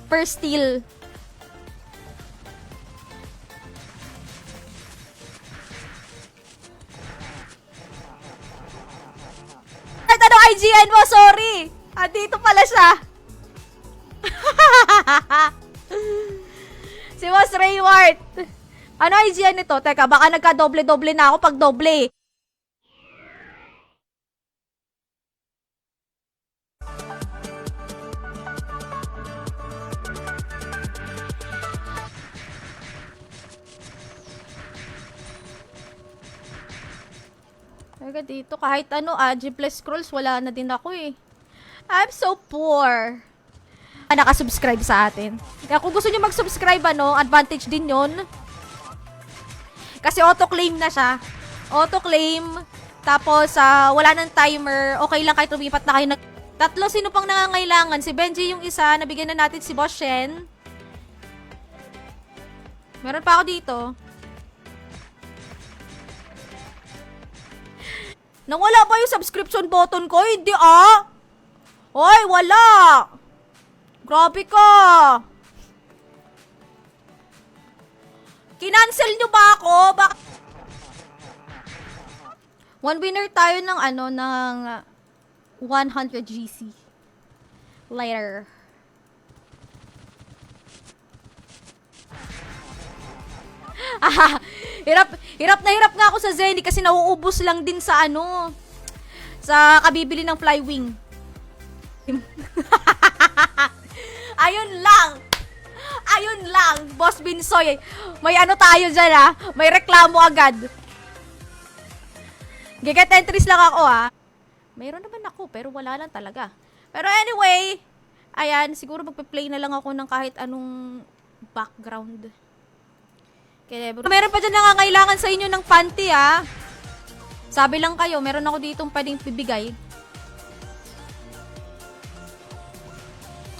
per steal. At ano IGN mo? Sorry! Dito pala siya. Si Boss Raywart. Ano IGN nito? Teka, baka nagka-doble-doble na ako pag doble. Teka dito, kahit ano, G plus scrolls, wala na din ako eh. I'm so poor. Nakasubscribe sa atin. Kaya kung gusto nyo mag-subscribe, advantage din yon. Kasi auto-claim na siya. Auto-claim. Tapos, wala nang timer. Okay lang kahit lumipat na kayo. Tatlo, sino pang nangangailangan? Si Benji yung isa. Nabigyan na natin si Boss Shen. Meron pa ako dito. Nawala ba yung subscription button ko? Hindi Hoy, wala! Grabe ka! Kinancel nyo ba ako? One winner tayo ng ng 100 GC. Later. Hirap na hirap nga ako sa Zenny kasi nauubos lang din sa sa kabibili ng Flywing. Ayun lang, Boss Binsoy. May tayo dyan may reklamo agad. Giget entries lang ako Mayroon naman ako pero wala lang talaga. Pero anyway, ayan, siguro magpe-play na lang ako ng kahit anong background. Kaya, meron pa dyan nangangailangan sa inyo ng panty Sabi lang kayo, meron ako ditong pwedeng bibigay.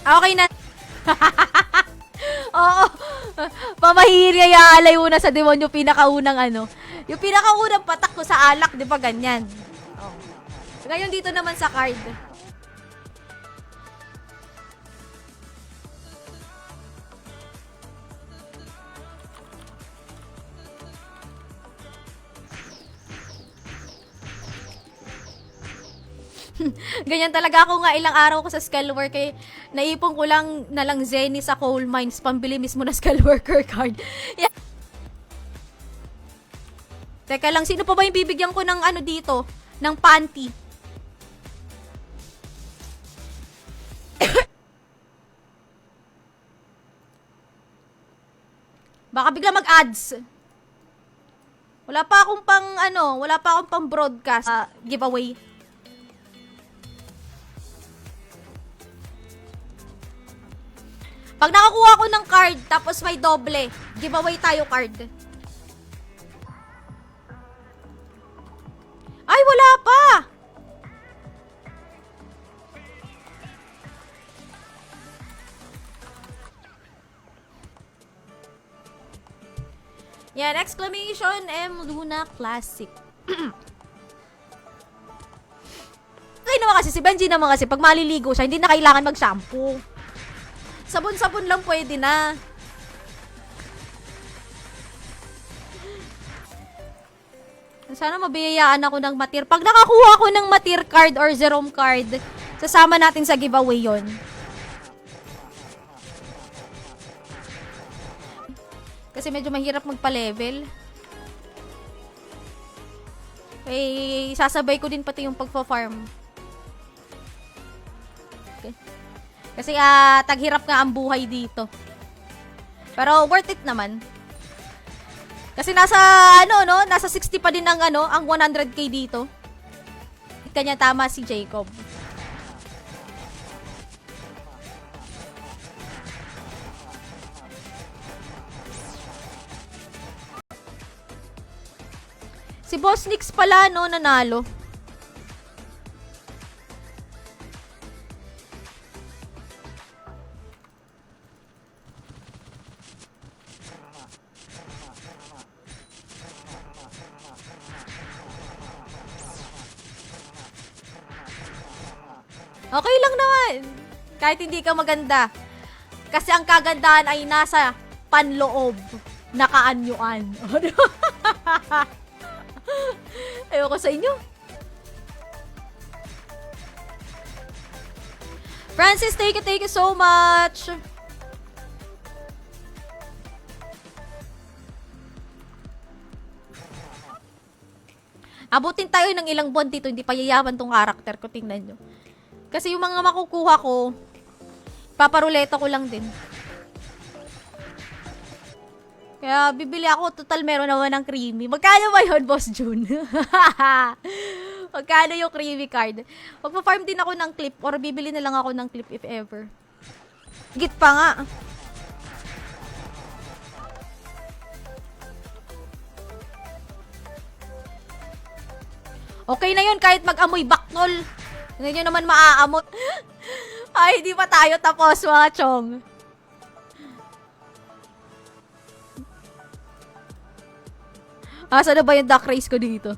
Okay na. Oo. Pamahiri alay una sa demonyo pinakaunang yung pinakaunang patak ko sa alak, di ba ganyan? Oh. Ngayon dito naman sa card. Ganyan talaga ako nga ilang araw ko sa skull work naipon ko lang na lang Zenny sa coal mines pambili mismo na skull worker card. Yeah. Teka lang, sino pa ba yung bibigyan ko ng dito? Ng panty? Baka bigla mag-ads. Wala pa akong pang broadcast giveaway. Pag nakakuha ko ng card, tapos may doble, giveaway tayo card. Ay, wala pa! Yan, exclamation M Luna Classic. Kaya naman kasi, si Benji naman kasi, pag maliligo siya, hindi na kailangan mag-shampoo. Sabon-sabon lang pwede na. Sana mabiyayaan ako ng matir. Pag nakakuha ako ng matir card or Jerome card, sasama natin sa giveaway yon. Kasi medyo mahirap magpa-level. Eh, sasabay ko din pati yung pagpa-farm. Okay. Kasi taghirap nga ang buhay dito. Pero worth it naman. Kasi nasa nasa 60 pa din ang ang 100k dito. Kanya tama si Jacob. Si Boss Nix pala nanalo. Okay lang naman. Kahit hindi ka maganda. Kasi ang kagandahan ay nasa panloob. Nakaanyuan. Ayoko sa inyo. Francis, thank you so much. Abutin tayo ng ilang buwan dito, hindi pa yayaman tong karakter ko, tingnan nyo. Kasi yung mga makukuha ko, paparuleta ko lang din. Kaya bibili ako, total meron naman ng creamy. Magkano ba yun, Boss June? Magkano yung creamy card? Magpa-farm din ako ng clip or bibili na lang ako ng clip if ever. Higit pa nga. Okay na yun kahit mag-amoy baknol. Hindi nyo naman maaamot. Ay, hindi pa tayo tapos, mga chong. Asa na ba yung duck race ko dito?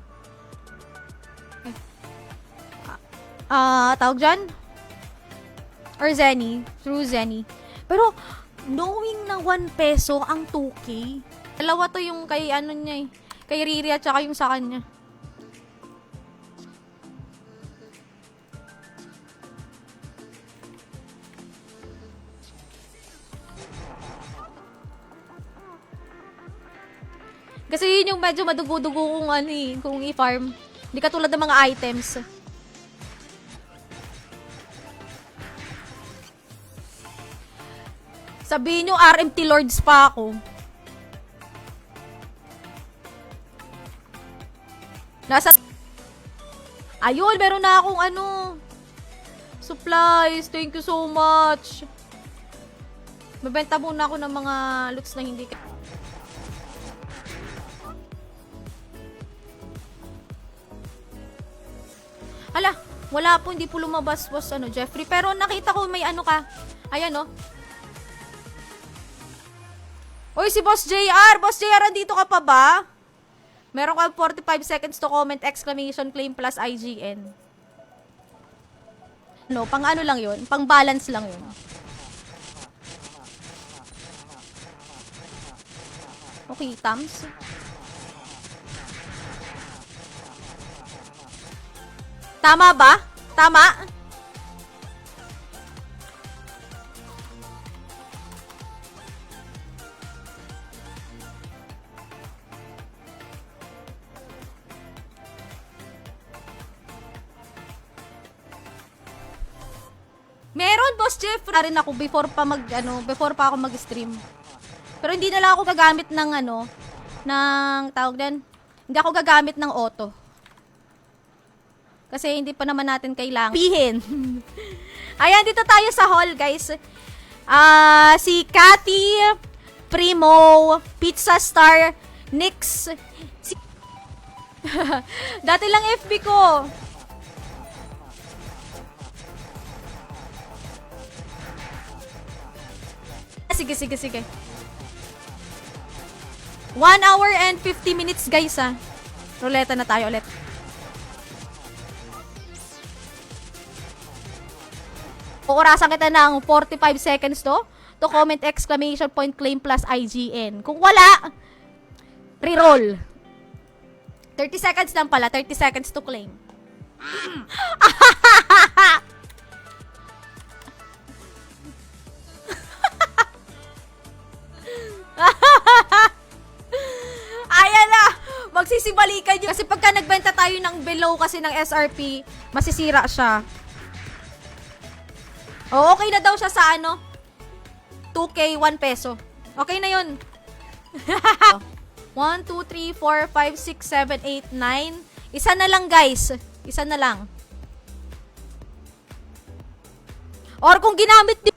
Tawag dyan? Or Zenny. Through Zenny. Pero, knowing na 1 peso ang 2K. Dalawa to yung kay ano niya eh. Kay Riri at saka yung sa kanya. Kasi yun yung medyo madugo-dugo kung ano eh, kung i-farm. Hindi katulad ng mga items. Sabihin nyo, RMT Lords pa ako. Ayun, meron na akong ano. Supplies. Thank you so much. Mabenta muna ako ng mga loots na hindi. Ala, wala po, hindi po lumabas, boss, ano, Jeffrey. Pero nakita ko may ano ka. Ayan, oh. Uy, si Boss JR! Boss JR, andito ka pa ba? Meron ka 45 seconds to comment, exclamation, claim plus IGN. No, pang ano lang yun? Pang balance lang yun. Okay, thumbs. Tama ba? Tama? Meron, Boss Jeff. Na rin ako before pa ako mag-stream. Pero hindi na lang ako gagamit ng tawag din. Hindi ako gagamit ng auto. Kasi hindi pa naman natin kailangan pihin. Ayan, dito tayo sa hall, guys. Si Cathy, Primo, Pizza Star, Nix. Dati lang FB ko. Sige. 1 hour and 50 minutes, guys, ah. Ruleta na tayo ulit. Orasan kita ng 45 seconds to comment exclamation point claim plus IGN. Kung wala, reroll. 30 seconds lang pala. 30 seconds to claim. Ayan na! Magsisibalikan yun. Kasi pagka nagbenta tayo ng below kasi ng SRP, masisira siya. Oh, okay na daw siya sa 2K, 1 peso. Okay na yun. 1, 2, 3, 4, 5, 6, 7, 8, 9. Isa na lang, guys. Isa na lang. Or kung ginamit din.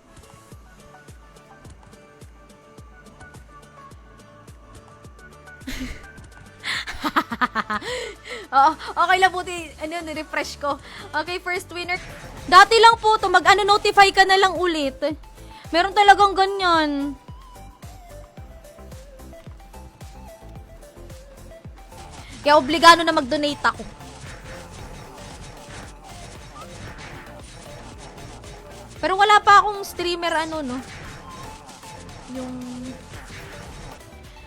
Oo, okay lang, buti ni-refresh ko. Okay, first winner. Dati lang po to, notify ka na lang ulit. Meron talagang ganyan. Kaya obligado na mag-donate ako. Pero wala pa akong streamer ano, no? Yung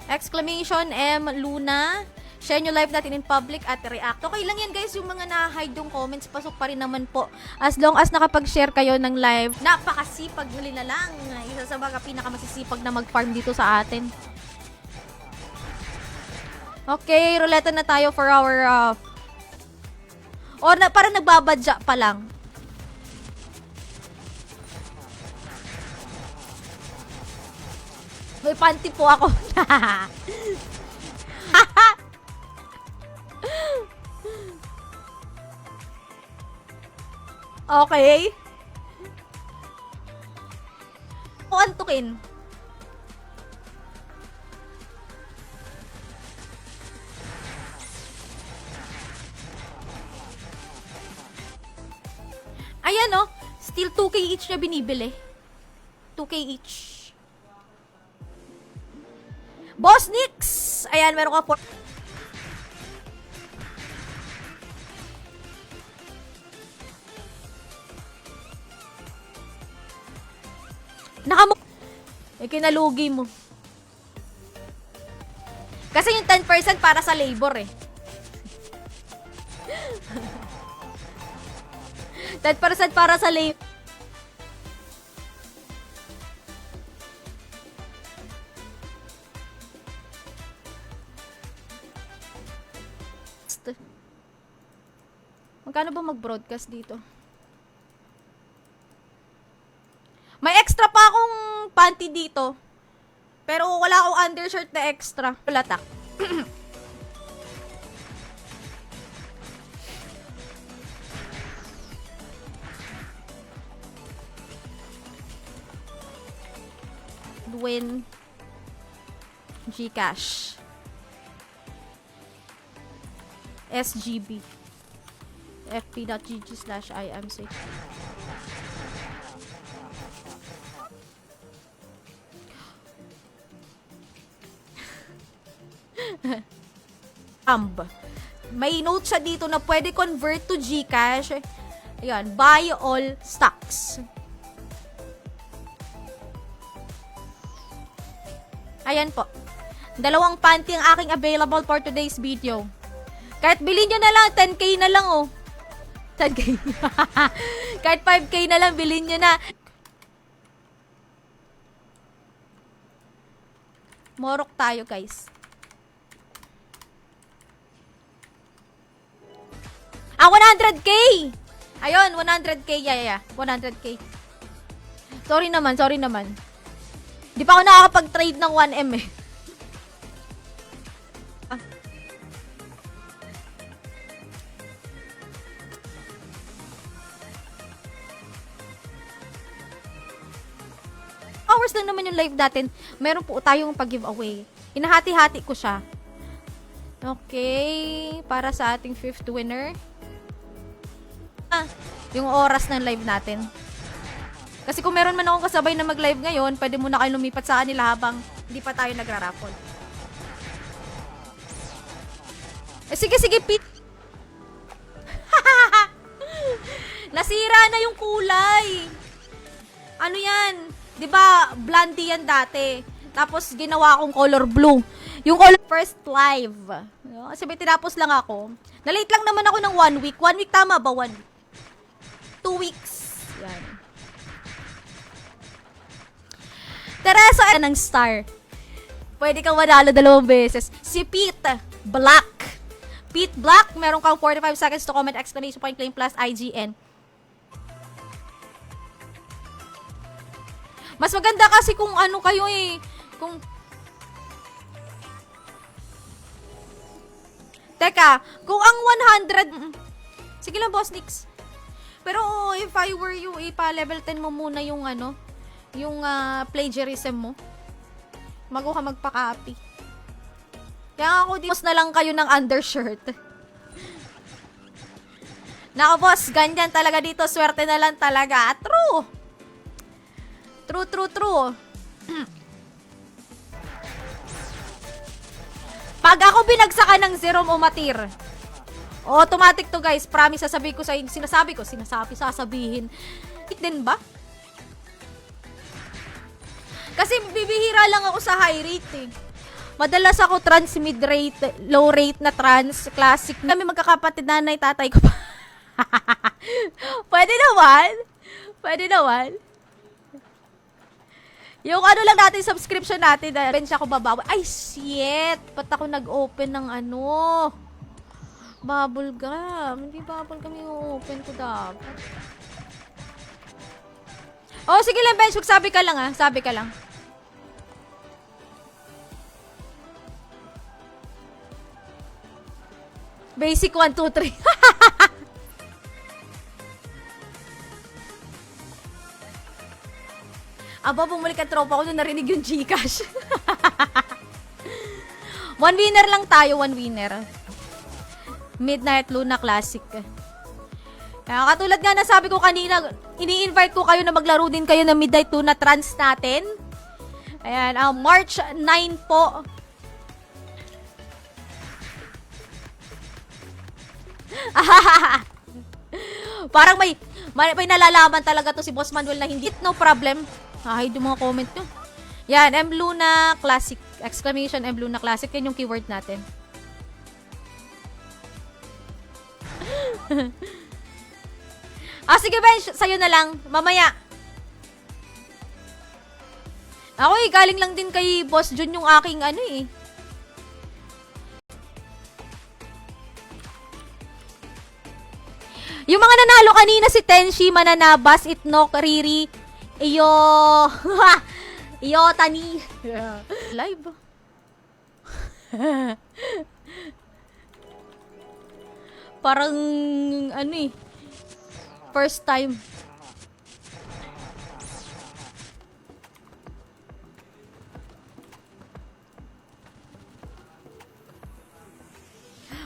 exclamation M Luna. Share nyo live natin in public at react. Okay lang yan guys, yung mga na-hide yung comments, pasok pa rin naman po. As long as nakapag-share kayo ng live, napakasipag nyo na lang. Isa sa mga pinakamasisipag na mag-farm dito sa atin. Okay, ruleta na tayo for our parang nagbabadya pa lang. May panty po ako. Okay. O antukin. Ayan oh, still 2K each niya binibili. 2K each. Boss Nix! Ayan, meron ka for... kinalugi mo. Kasi yung 10% para sa labor eh. 10% para sa labor. Magkano ba mag-broadcast dito? May extra pa akong panty dito. Pero wala akong undershirt na extra. Latak. Win. Gcash. SGB. fp.gg/imc. May note siya dito na pwede convert to Gcash. Ayan, buy all stocks. Ayan po. Dalawang panty ang aking available for today's video. Kahit bilhin nyo na lang, 10k na lang oh. 10k. Kahit 5k na lang, bilhin nyo na. Morok tayo guys. 100k! Ayun, 100k. Yeah. 100k. Sorry naman. Di pa ako nakakapag-trade ng 1M eh. Hours lang naman yung live natin. Meron po tayong pag-giveaway. Hinahati-hati ko siya. Okay. Para sa ating 5th winner. Yung oras ng live natin. Kasi kung meron man akong kasabay na mag-live ngayon, pwede muna kayo lumipat sa kanila habang hindi pa tayo nagra-raffle. Sige, Pete. Nasira na yung kulay. Ano yan? 'Di ba, blondie yan dati. Tapos ginawa akong color blue. Yung color first live. Kasi may tinapos lang ako. Na-late lang naman ako ng 1 week. 1 week tama ba? 1 week. 2 weeks. Yan. Teresa ng star. Pwede kang manalo 2 beses. Si Pete Black. Pete Black, meron kang 45 seconds to comment, exclamation point, claim plus IGN. Mas maganda kasi kung ano kayo eh. Teka, kung ang 100... Sige lang, Boss Nix. Pero if I were you, ipa-level 10 mo muna yung yung plagiarism mo. Bago ka magpa-copy. Kaya ako, dimos na lang kayo ng undershirt. Nako, boss, ganyan talaga dito. Swerte na lang talaga. True. True. Pag ako binagsakan ng zero o matir, automatic to guys. Promise, sasabihin ko sa inyo. Sasabihin. Din ba? Kasi bibihira lang ako sa high rate eh. Madalas ako trans mid rate, low rate na trans, classic. Kami magkakapatid, nanay, tatay ko pa. Pwede naman. Pwede naman. Yung ano lang natin, subscription natin, bench ako babawi. Ay, shit! Ba't ako nag-open ng ano? Bubble gum. Hindi bubble gum yung open ko dapat. Oh, sige lang, bench. Sabi ka lang ah. Sabi ka lang. Basic 1, 2, 3. Aba, bumalik ang tropa ko nung narinig yung Gcash. One winner lang tayo, one winner. Midnight Luna Classic. Kaya katulad nga na sabi ko kanina, ini-invite ko kayo na maglaro din kayo ng Midnight Luna Trans natin. Ayan, March 9 po. Parang may nalalaman talaga to si Boss Manuel na hindi. No problem. Hide yung mga comment nyo. Yan, M Luna Classic. Exclamation M Luna Classic. Yan yung keyword natin. Sige bench. Sa'yo na lang. Mamaya. Ako galing lang din kay Boss Jun yung aking ano eh. Yung mga nanalo kanina si Tenshi, Mananabas, Itnok, Riri, Iyo Tani. Live. Parang ano eh. First time.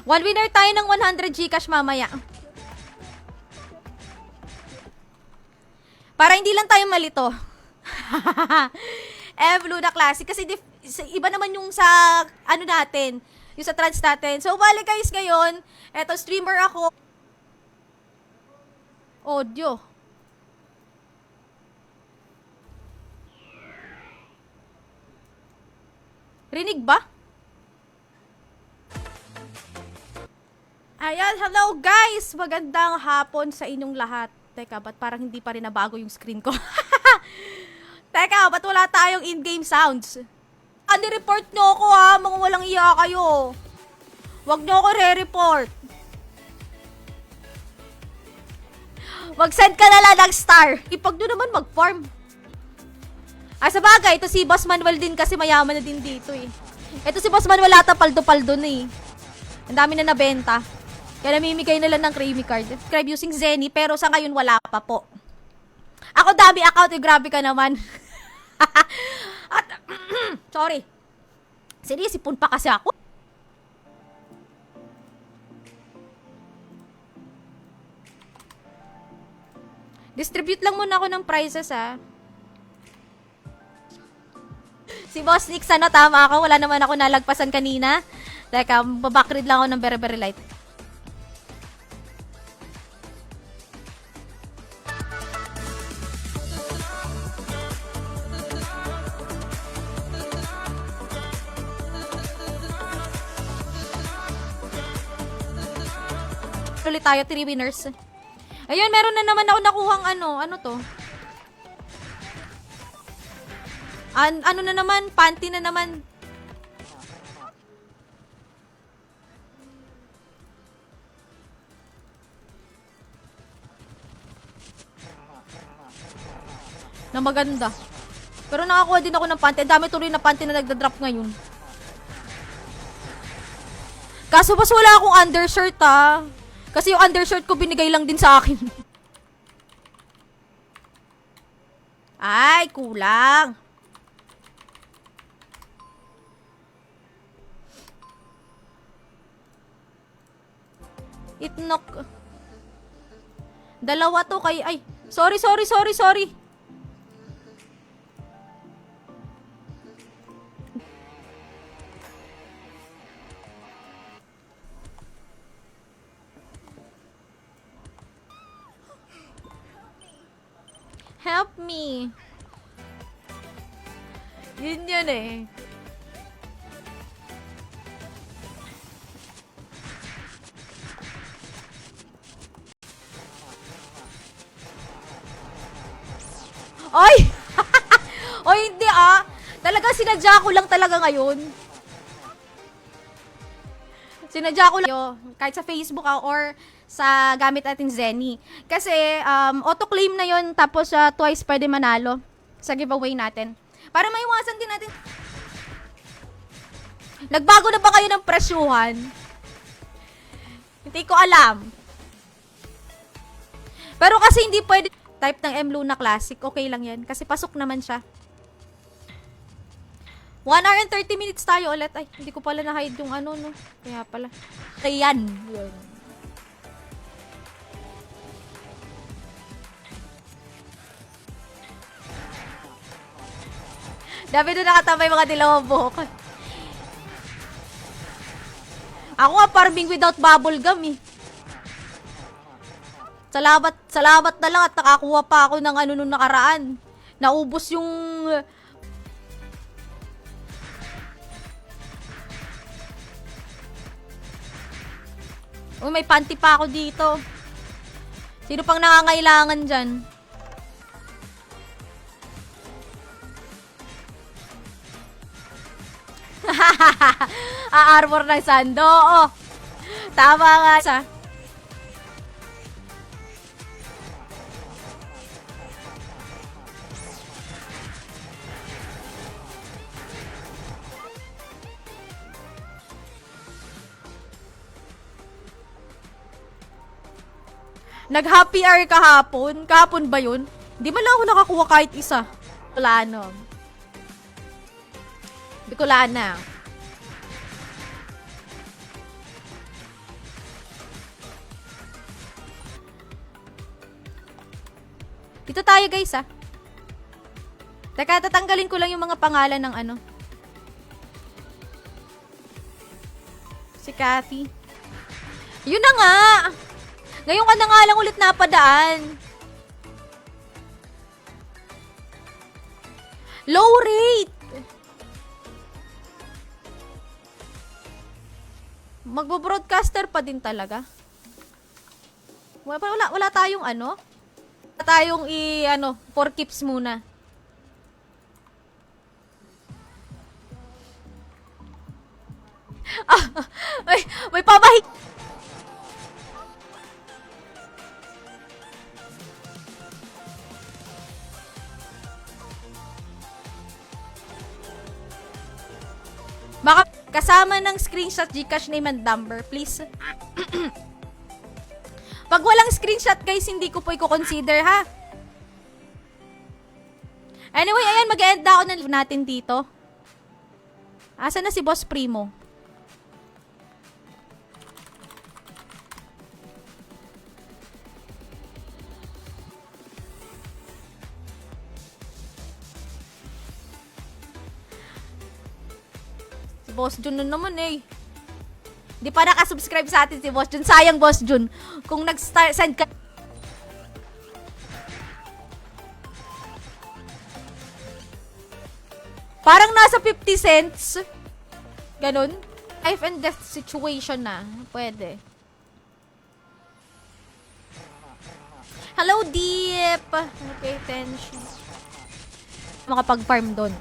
One winner tayo ng 100 Gcash mamaya. Para hindi lang tayo malito. Luna Classic. Kasi iba naman yung sa ano natin. Yung sa trans natin. So, balik guys ngayon. Eto, streamer ako. Audio. Rinig ba? Ayan, hello guys! Magandang hapon sa inyong lahat. Teka, ba't parang hindi pa rin nabago yung screen ko? Teka, ba't wala tayong in-game sounds? Ni-report nyo ako ha, mga walang iya kayo. Huwag nyo ako re-report. Mag-send ka na lang ng star. Ipag nyo naman mag-farm. Sa bagay, ito si Boss Manuel din kasi mayaman na din dito eh. Ito si Boss Manuel ata paldo-paldo na eh. Ang dami na nabenta. Kaya namimigay na lang ng creamy card. Subscribe using Zenny, pero sa ngayon wala pa po. Ako dami account, grabe ka naman. At, sorry. Sinisipon pa kasi ako. Distribute lang muna ako ng prizes ha. Si Boss Nick, sana tama ako. Wala naman ako nalagpasan kanina. Teka, babakrid lang ako ng very very light. Ulit tayo, 3 winners. Ayun, meron na naman ako nakuhang ano to? Ano na naman, panty na naman. Na maganda. Pero nakakuha din ako ng panty. Ang dami tuloy na panty na nagda-drop ngayon. Kaso bas wala akong undershirt ha. Kasi yung undershirt ko binigay lang din sa akin. Ay, kulang. Itnok. Dalawa to kay... Ay, sorry. Help me. Yun eh. Oy! Oy, hindi ah. Talaga sinadya ko lang talaga ngayon. Sinadya ko lang kahit sa Facebook or sa gamit natin Zenny. Kasi auto-claim na yon tapos twice pwede manalo sa giveaway natin. Para maiwasan din natin. Nagbago na ba kayo ng presyuhan? Hindi ko alam. Pero kasi hindi pwede type ng M Luna Classic. Okay lang yan. Kasi pasok naman siya. 1 hour and 30 minutes tayo ulit. Ay, hindi ko pala na-hide yung ano, no. Kaya pala. Ayan. Yan. Dami doon nakatambay mga dilawang buhok. Ako nga farming without bubble gum eh. Salamat na lang at nakakuha pa ako ng ano nung nakaraan. Naubos yung may panty pa ako dito. Sino pang nangangailangan dyan? Armor ng sando. Oh. Tama nga siya. Nag-happy hour kahapon. Kahapon ba yun? Hindi man lang ako nakakuha kahit isa. Bicolano. Bicolana. Dito tayo guys ah. Teka, tatanggalin ko lang yung mga pangalan ng ano. Si Kathy. Yun na nga! Ngayon ka na nga lang ulit napadaan. Low rate! Magbo-broadcaster pa din talaga. Wala tayong ano? Wala tayong for keeps muna. May pabahik. Baka kasama ng screenshot GCash name and number, please. Pag walang screenshot, guys, hindi ko po i-consider, ha? Anyway, ayan, mag-end na ako ng live natin dito. Asa na si Boss Primo? Boss Jun na naman eh. Di pa nakasubscribe sa atin si Boss Jun. Sayang, Boss Jun. Kung nag-send ka... Parang nasa 50 cents. Ganon. Life and death situation na. Pwede. Hello, Deep. Pay attention. Makapag-farm doon.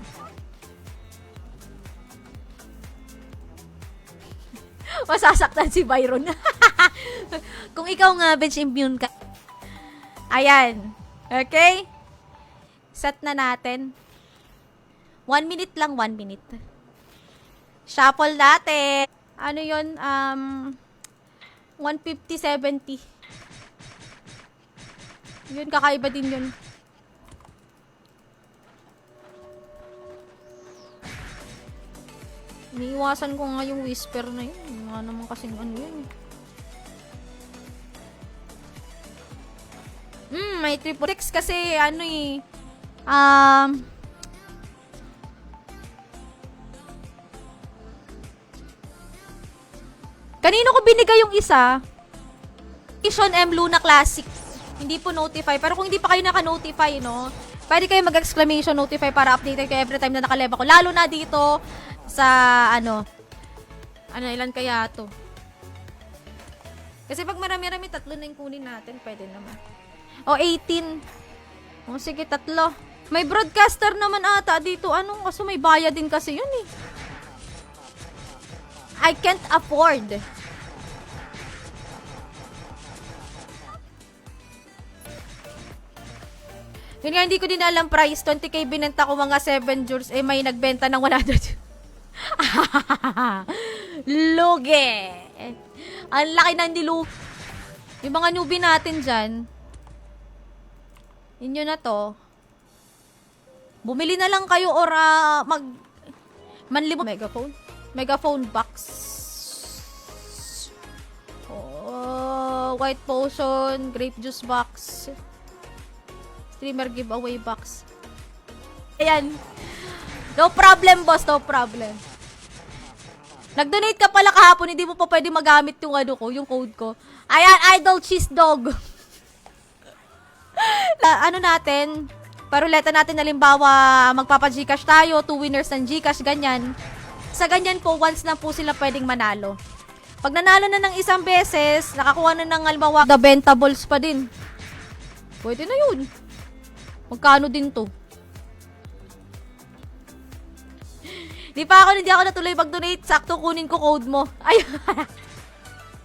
Masasaktan si Byron. Kung ikaw nga bench immune ka. Ayan. Okay? Set na natin. 1 minute lang, 1 minute. Shuffle natin. Ano yun? 150-70. Yun, kakaiba din yun. Iniiwasan ko nga yung whisper na yun. Nga naman kasing ano yun. May triple X kasi ano eh. Kanino ko binigay yung isa? Edition M Luna Classic. Hindi po notify. Pero kung hindi pa kayo naka-notify, no? Pwede kayo mag-exclamation notify para updated kayo every time na nakalive ako. Lalo na dito sa, ilan kaya to? Kasi pag marami-rami, 3 na yung kunin natin. Pwede naman. O, 18. O, sige, 3. May broadcaster naman ata dito. Kaso may bayad din kasi yun eh. I can't afford. Yun nga, hindi ko din alam price. 20k binenta ko mga 7 joules. May nagbenta ng 100. Lugi. Ang laki ng dilu. Yung mga newbie natin dyan. Inyo na to. Bumili na lang kayo or manli mo. Megaphone box. Oh, white potion, grape juice box. Streamer giveaway box. Ayan. No problem, boss. No problem. Nag-donate ka pala kahapon, hindi mo pa pwede magamit yung yung code ko. Ayan, Idol Cheese Dog. Natin, paruleta natin halimbawa, magpapa-Gcash tayo, 2 winners ng Gcash, ganyan. Sa ganyan po, once na po sila pwedeng manalo. Pag nanalo na ng isang beses, nakakuha na ng halimbawa, the bentables pa din. Pwede na yun. Magkano din to? Hindi ako natuloy mag-donate. Sakto kunin ko code mo. Ayun.